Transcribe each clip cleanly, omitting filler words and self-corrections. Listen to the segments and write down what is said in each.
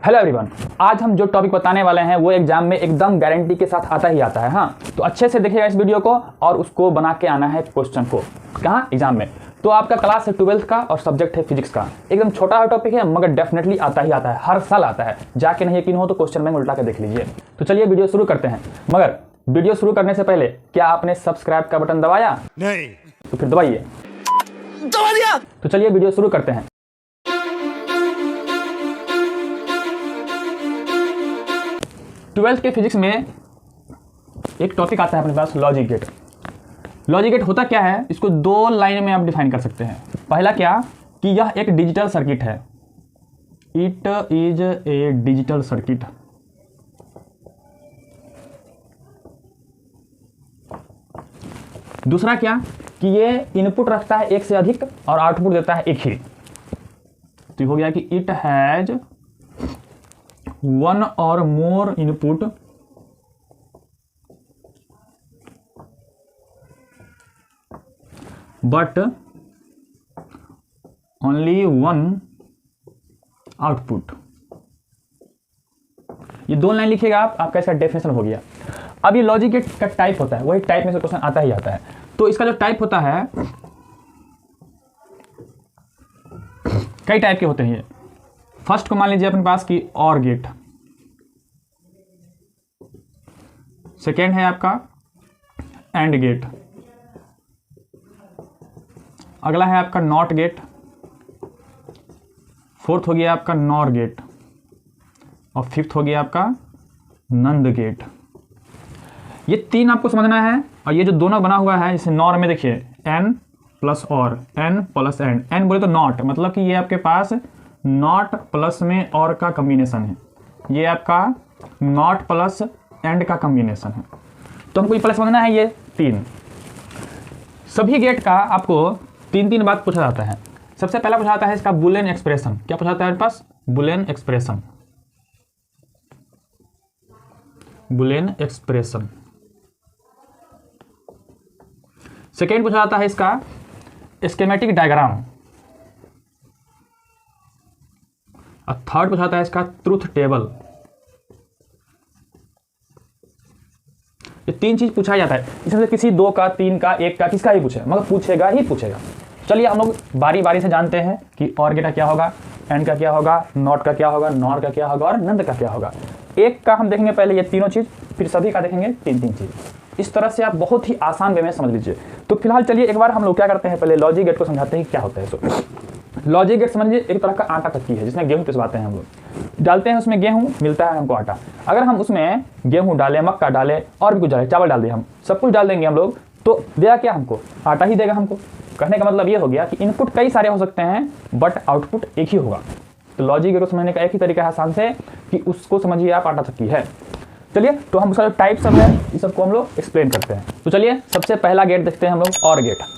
Hello everyone, आज हम जो टॉपिक बताने वाले हैं वो एग्जाम में एकदम गारंटी के साथ आता ही आता है। हाँ, तो अच्छे से देखिएगा इस वीडियो को और उसको बना के आना है क्वेश्चन को कहाँ एग्जाम में। तो आपका क्लास है 12th का और सब्जेक्ट है फिजिक्स का। एकदम छोटा सा टॉपिक है मगर डेफिनेटली आता ही आता है, हर साल आता है। जाके नहीं यकीन हो तो क्वेश्चन बैंक उल्टा के देख लीजिए। तो चलिए वीडियो शुरू करते हैं। मगर वीडियो शुरू करने से पहले क्या आपने सब्सक्राइब का बटन दबाया? नहीं। तो फिर दबाइए। दबा दिया। तो चलिए वीडियो शुरू करते हैं। ट्वेल्थ के फिजिक्स में एक टॉपिक आता है अपने पास, लॉजिक गेट। लॉजिक गेट होता क्या है, इसको दो लाइन में आप डिफाइन कर सकते हैं। पहला क्या कि यह एक डिजिटल सर्किट है, it is a digital circuit. दूसरा क्या कि ये इनपुट रखता है एक से अधिक और आउटपुट देता है एक ही। तो हो गया कि it has one or more input but only one output। ये दो लाइन लिखिएगा आप, आपका इसका डेफिनेशन हो गया। अब ये लॉजिक गेट का टाइप होता है, वही टाइप में से क्वेश्चन आता ही आता है। तो इसका जो टाइप होता है, कई टाइप के होते हैं ये। फर्स्ट को मान लीजिए अपने पास कि और गेट, सेकेंड है आपका एंड गेट, अगला है आपका नॉट गेट, फोर्थ हो गया आपका नॉर गेट और फिफ्थ हो गया आपका नंद गेट। ये तीन आपको समझना है। और ये जो दोनों बना हुआ है, जैसे नॉर में देखिए एन प्लस और एन प्लस एंड, एन बोले तो नॉट, मतलब कि ये आपके पास नॉट प्लस में और का कॉम्बिनेशन है, ये आपका नॉट प्लस एंड का कॉम्बिनेशन है। तो हमको ये प्लस समझना है। ये तीन सभी गेट का आपको तीन तीन बात पूछा जाता है। सबसे पहला पूछा जाता है इसका बुलियन एक्सप्रेशन। क्या पूछा जाता है मेरे पास? Boolean expression. Boolean expression. Second पूछा जाता है इसका स्कीमेटिक डायग्राम। और थर्ड पूछा जाता है इसका ट्रूथ टेबल। ये तीन चीज पूछा जाता है। इसमें से किसी दो का, तीन का, एक का, किसका ही पूछे, मगर पूछेगा ही पूछेगा। चलिए हम लोग बारी बारी से जानते हैं कि और गेट का क्या होगा, एंड का क्या होगा, नॉट का क्या होगा, नॉर का क्या होगा और नंद का क्या होगा। एक का हम देखेंगे पहले ये तीनों चीज, फिर सभी का देखेंगे तीन तीन चीज। इस तरह से आप बहुत ही आसान वे में समझ लीजिए। तो फिलहाल चलिए एक बार हम लोग क्या करते हैं, पहले लॉजिक गेट को समझाते हैं क्या होता है। सो लॉजिक गेट समझिए एक तरह का आटा चक्की है जिसमें गेहूं पिसवाते हैं हम लोग। डालते हैं उसमें गेहूं, मिलता है हमको आटा। अगर हम उसमें गेहूं डालें, मक्का डालें और भी कुछ डालें, चावल डाल दिए, हम सब कुछ डाल देंगे हम लोग, तो देगा क्या हमको? आटा ही देगा हमको। कहने का मतलब ये हो गया कि इनपुट कई सारे हो सकते हैं बट आउटपुट एक ही होगा। तो लॉजिक गेट को समझने का एक ही तरीका है आसान से कि उसको समझिए आप आटा चक्की है। चलिए तो हम उसका जो टाइप सब है इस सबको हम लोग एक्सप्लेन करते हैं। तो चलिए सबसे पहला गेट देखते हैं हम लोग, और गेट।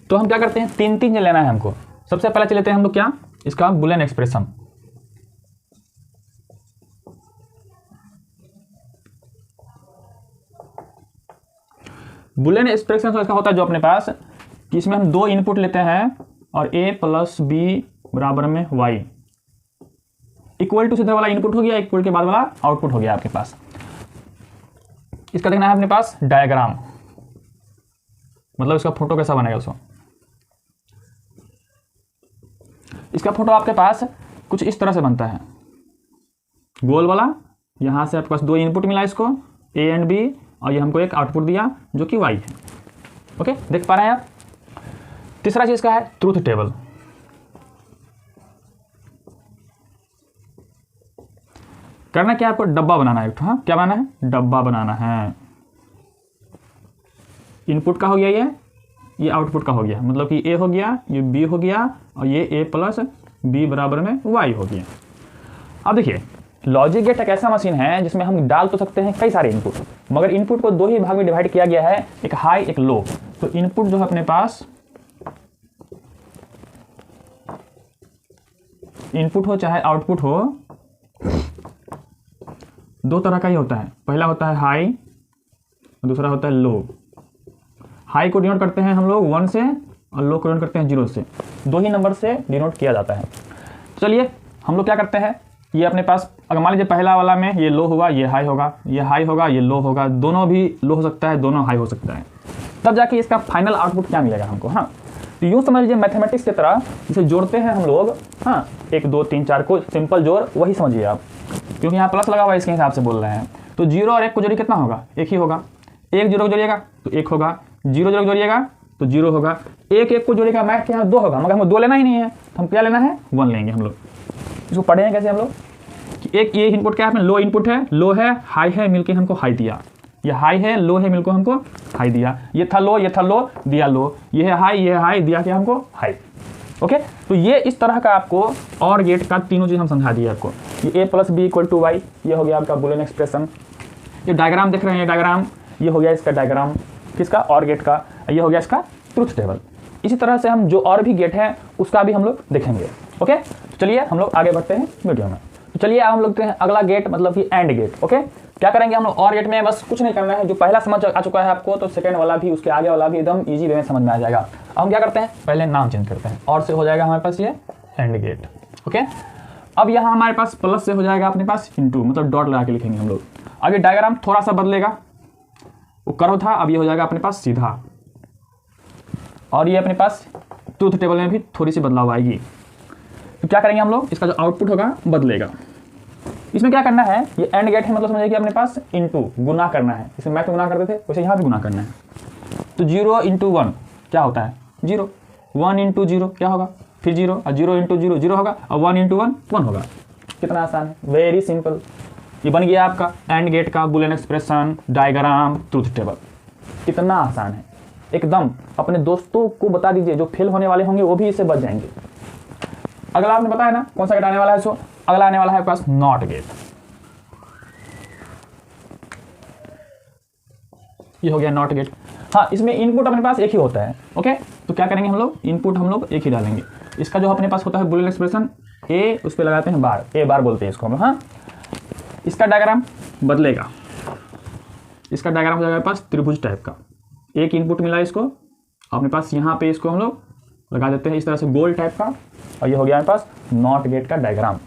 तो हम क्या करते हैं, तीन तीन लेना है हमको। सबसे पहले चलेते हैं हम लोग क्या, इसका बुलियन एक्सप्रेशन। बुलियन एक्सप्रेशन तो इसका होता है जो अपने पास कि इसमें हम दो इनपुट लेते हैं और a प्लस बी बराबर में y इक्वल टू सीधा वाला इनपुट हो गया, इक्वल के बाद वाला आउटपुट हो गया आपके पास। इसका देखना है अपने पास डायग्राम, मतलब इसका फोटो कैसा बनेगा उसको। इसका फोटो आपके पास कुछ इस तरह से बनता है, गोल वाला। यहां से आपके पास दो इनपुट मिला इसको a एंड b, और ये हमको एक आउटपुट दिया जो कि y है। ओके, देख पा रहे हैं आप। तीसरा चीज का है ट्रूथ टेबल। करना क्या, आपको डब्बा बनाना है। हाँ, क्या बनाना है? डब्बा बनाना है। इनपुट का हो गया ये आउटपुट का हो गया, मतलब कि a हो गया, ये b हो गया और ये a प्लस b बराबर में y हो गया। अब देखिए लॉजिक गेट एक ऐसा मशीन है जिसमें हम डाल तो सकते हैं कई सारे इनपुट, मगर इनपुट को दो ही भाग में डिवाइड किया गया है, एक हाई एक लो। तो इनपुट जो है अपने पास, इनपुट हो चाहे आउटपुट हो, दो तरह का ही होता है। पहला होता है हाई, दूसरा होता है लो। हाई को डिनोट करते हैं हम लोग 1 से और लो को डिनोट करते हैं 0 से, 2 ही नंबर से डिनोट किया जाता है। चलिए हम लोग क्या करते हैं, ये अपने पास अगर मान लीजिए पहला वाला में ये लो होगा, ये हाई होगा, ये हाई होगा, ये लो होगा, दोनों भी लो हो सकता है, दोनों हाई हो सकता है, तब जाके इसका फाइनल आउटपुट क्या मिलेगा हमको। हाँ, तो यूँ समझ लीजिए मैथमेटिक्स की तरह जिसे जोड़ते हैं हम लोग, हाँ 1 2 3 4 को सिंपल जोड़ वही समझिए आप, क्योंकि यहाँ प्लस लगा हुआ है इसके हिसाब से बोल रहे हैं। तो 0 और 1 को जोड़िए कितना होगा, 1 ही होगा। 1 0 को जोड़िएगा तो 1 होगा, 0 0 को जोड़िएगा तो 0 होगा, 1 1 को जोड़िएगा मैथ के यहाँ 2 होगा, मगर हमको 2 लेना ही नहीं है, तो हम क्या लेना है 1 लेंगे हम लोग। इसको पढ़ेंगे कैसे हम लोग कि एक ये इनपुट क्या है, लो इनपुट है, लो है, हाई है, मिलके हमको हाई दिया, ये हाई है, लो है, मिलकर हमको हाई दिया, ये था लो, ये था लो, दिया लो, ये है हाई, ये है हाई, दिया क्या हमको हाई। ओके, तो ये इस तरह का आपको और गेट का तीनों चीज़ हम समझा दिए आपको। ये a + b = y, ये हो गया आपका बुलियन एक्सप्रेशन। ये डायग्राम देख रहे हैं, ये डायग्राम, ये हो गया इसका डायग्राम किसका, और गेट का, ये हो गया इसका ट्रुथ टेबल। इसी तरह से हम जो और भी गेट है उसका भी हम लोग देखेंगे। ओके, तो चलिए हम लोग आगे बढ़ते हैं वीडियो में। तो चलिए अब हम लोग देखते हैं अगला गेट, मतलब कि एंड गेट। ओके, क्या करेंगे हम लोग और गेट में, बस कुछ नहीं करना है, जो पहला समझ आ चुका है आपको तो सेकंड वाला भी, उसके आगे वाला भी एकदम इजी वे में समझ में आ जाएगा। अब हम क्या करते हैं, पहले नाम चेंज करते हैं, और से हो जाएगा हमारे पास ये एंड गेट। ओके, अब यहाँ हमारे पास प्लस से हो जाएगा अपने पास इनटू, मतलब डॉट लगा के लिखेंगे हम लोग। आगे डायग्राम थोड़ा सा बदलेगा, वो कर्व था, अब ये हो जाएगा अपने पास सीधा, और ये अपने पास ट्रूथ टेबल में भी थोड़ी सी बदलाव आएगी। तो क्या करेंगे हम लोग, इसका जो आउटपुट होगा बदलेगा। इसमें क्या करना है, ये एंड गेट है, मतलब समझिए कि अपने पास इनटू गुना करना है, इसमें मैथ में गुना करते थे वैसे यहाँ भी गुना करना है। तो 0 × 1 क्या होता है 0, 1 × 0 क्या होगा फिर 0, और 0 × 0 0 होगा, और 1 × 1 1 होगा। कितना आसान है, वेरी सिंपल। ये बन गया आपका एंड गेट का Boolean expression, diagram, truth table. कितना आसान है एकदम। अपने दोस्तों को बता दीजिए, जो फेल होने वाले होंगे वो भी इससे बच जाएंगे। अगला आपने बताया ना कौन सा गेट आने वाला है, सो अगला आने वाला है पास नॉट गेट। ये हो गया नॉट गेट। हाँ, इसमें इनपुट अपने पास एक ही होता है। ओके, तो क्या करेंगे हम लोग, इनपुट हम लोग एक ही डालेंगे। इसका जो अपने पास होता है बुलियन एक्सप्रेशन ए, उस पर लगाते हैं बार, ए बार बोलते हैं इसको हम। हाँ, इसका डायग्राम बदलेगा, इसका डायग्राम हो जाएगा पास त्रिभुज टाइप का। एक इनपुट मिला इसको, अपने पास यहाँ पे इसको हम लोग लगा देते हैं इस तरह से गोल टाइप का, और ये हो गया हमारे पास नॉट गेट का डायग्राम।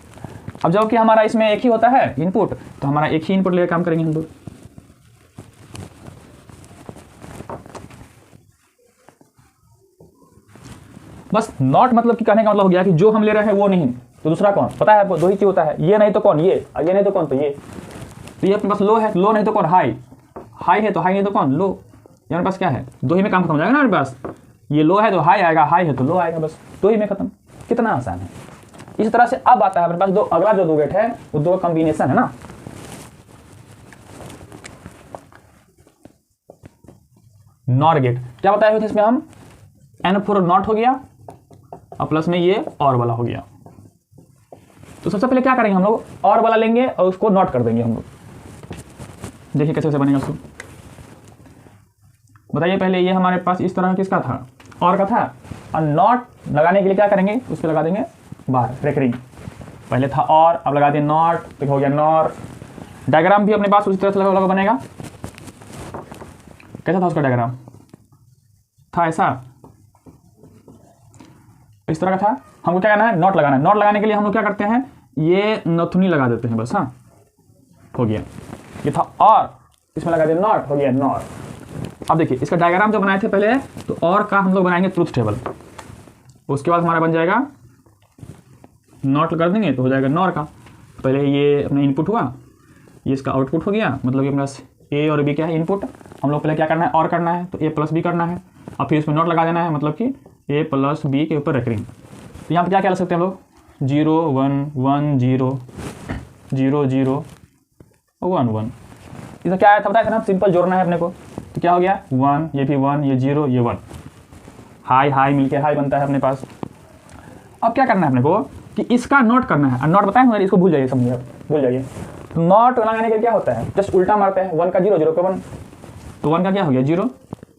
अब जब कि हमारा इसमें एक ही होता है इनपुट, तो हमारा एक ही इनपुट लेकर काम करेंगे हम लोग। बस नॉट मतलब कि कहने का मतलब हो गया कि जो हम ले रहे हैं वो नहीं तो दूसरा कौन, पता है आपको, 2 ही चीज होता है, ये नहीं तो कौन, ये, और ये नहीं तो कौन तो ये। तो ये अपने पास लो है, लो नहीं तो कौन हाई, हाई है तो हाई नहीं तो कौन लो। ये हमारे पास क्या है, 2 ही में काम खत्म हो जाएगा ना हमारे पास। ये लो है तो हाई आएगा, हाई है तो लो आएगा, बस 2 ही में खत्म। कितना आसान है। इस तरह से अब आता है अपने पास अगला जो 2 गेट है वो 2 कॉम्बिनेशन है ना। नॉर गेट क्या बताया हुआ था इसमें हम, N4 नॉट हो गया और प्लस में ये और वाला हो गया। तो सबसे पहले क्या करेंगे हम लोग, और वाला लेंगे और उसको नॉट कर देंगे हम लोग। देखिए कैसे कैसे बनेगा उसको, बताइए। पहले ये हमारे पास इस तरह किसका था, और का था, और नॉट लगाने के लिए क्या करेंगे, उस पर लगा देंगे बार रेकरिंग। पहले था और, अब लगा दें नॉट, तो हो गया नॉर। डायग्राम भी अपने पास उसी तरह से लगा बनेगा। कैसा था उसका डायग्राम, था ऐसा, इस तरह का था। हमको क्या करना है, नॉट लगाना है। नॉट लगाने के लिए हम लोग क्या करते हैं, ये नथुनी लगा देते हैं बस। हाँ, हो गया। ये था और, इसमें लगा दिया नॉट, हो गया नॉर। अब देखिए इसका डायग्राम जो बनाए थे पहले, तो और का हम लोग बनाएंगे ट्रूथ टेबल। उसके बाद हमारा बन जाएगा नॉट कर देंगे तो हो जाएगा नॉर का। पहले ये अपना इनपुट हुआ, ये इसका आउटपुट हो गया, मतलब कि अपना ए और बी क्या है इनपुट। हम लोग पहले क्या करना है, और करना है, तो ए प्लस बी करना है, और फिर इसमें नॉट लगा देना है, मतलब कि ए प्लस बी के ऊपर रेकरिंग। तो यहाँ पे क्या क्या लग सकते हैं हम लोग, 0 1 1 0 0 0 1 1। इसमें क्या आया था बताया था ना, सिंपल जोड़ना है अपने को। तो क्या हो गया 1, ये भी 1, ये 0, ये 1, हाई हाई मिलके हाई बनता है अपने पास। अब क्या करना है अपने को कि इसका नॉट करना है। नॉट बताएं हमारे, इसको भूल जाइए, समझिए भूल जाइए। तो नॉट लगाने के क्या होता है, जस्ट उल्टा मारते हैं, 1 का 0 0 का 1, तो 1 का क्या हो गया 0,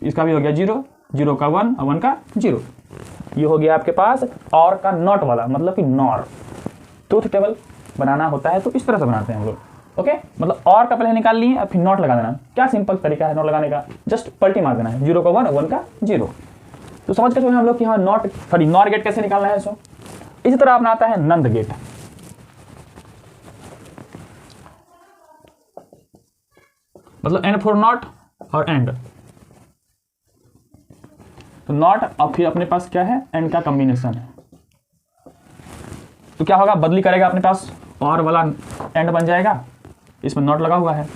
इसका भी हो गया 0 0 का 1 और 1 का 0। ये हो गया आपके पास और का नॉट वाला, मतलब कि नॉर। ट्रूथ टेबल बनाना होता है तो इस तरह से बनाते हैं हम लोग। ओके, मतलब और का पहले निकाल लिए और फिर नॉट लगा देना। क्या सिंपल तरीका है नॉट लगाने का, जस्ट पलटी मार देना है, 0 का 1 और 1 का 0। तो समझ के हम लोग कि हाँ नॉर गेट कैसे निकालना है इसको। इसी तरह अपना आता है नंद गेट। मतलब एंड फॉर नॉट और एंड, तो नॉट और फिर अपने पास क्या है, एंड का कॉम्बिनेशन है। तो क्या होगा, बदली करेगा अपने पास और वाला एंड बन जाएगा, इसमें नॉट लगा हुआ है,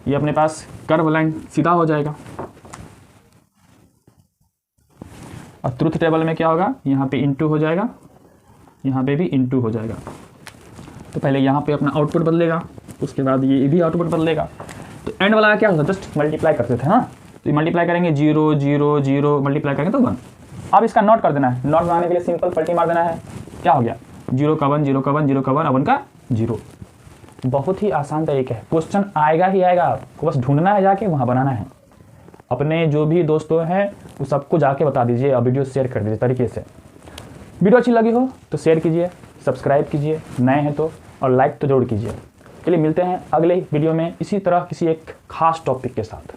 ये अपने पास कर्व लाइन सीधा हो जाएगा। और ट्रुथ टेबल में क्या होगा, यहाँ पे इनटू हो जाएगा, यहाँ पे भी इनटू हो जाएगा। तो पहले यहाँ पे अपना आउटपुट बदलेगा, उसके बाद ये भी आउटपुट बदलेगा। तो एंड वाला क्या होता है, जस्ट मल्टीप्लाई करते थे ना, तो मल्टीप्लाई करेंगे 0 0 0 मल्टीप्लाई करेंगे तो 1। अब इसका नॉट कर देना है, नॉट बनाने के लिए सिंपल पलटी मार देना है, क्या हो गया 0 का 1 0 का 1 0 का 1 1 का 0। बहुत ही आसान तरीका है, क्वेश्चन आएगा ही आएगा, आपको बस ढूंढना है, जाके वहाँ बनाना है। अपने जो भी दोस्तों हैं वो सबको जाके बता दीजिए और वीडियो शेयर कर दीजिए तरीके से। वीडियो अच्छी लगी हो तो शेयर कीजिए, सब्सक्राइब कीजिए, नए हैं तो, और लाइक तो जरूर कीजिए। चलिए मिलते हैं अगले वीडियो में इसी तरह किसी एक खास टॉपिक के साथ।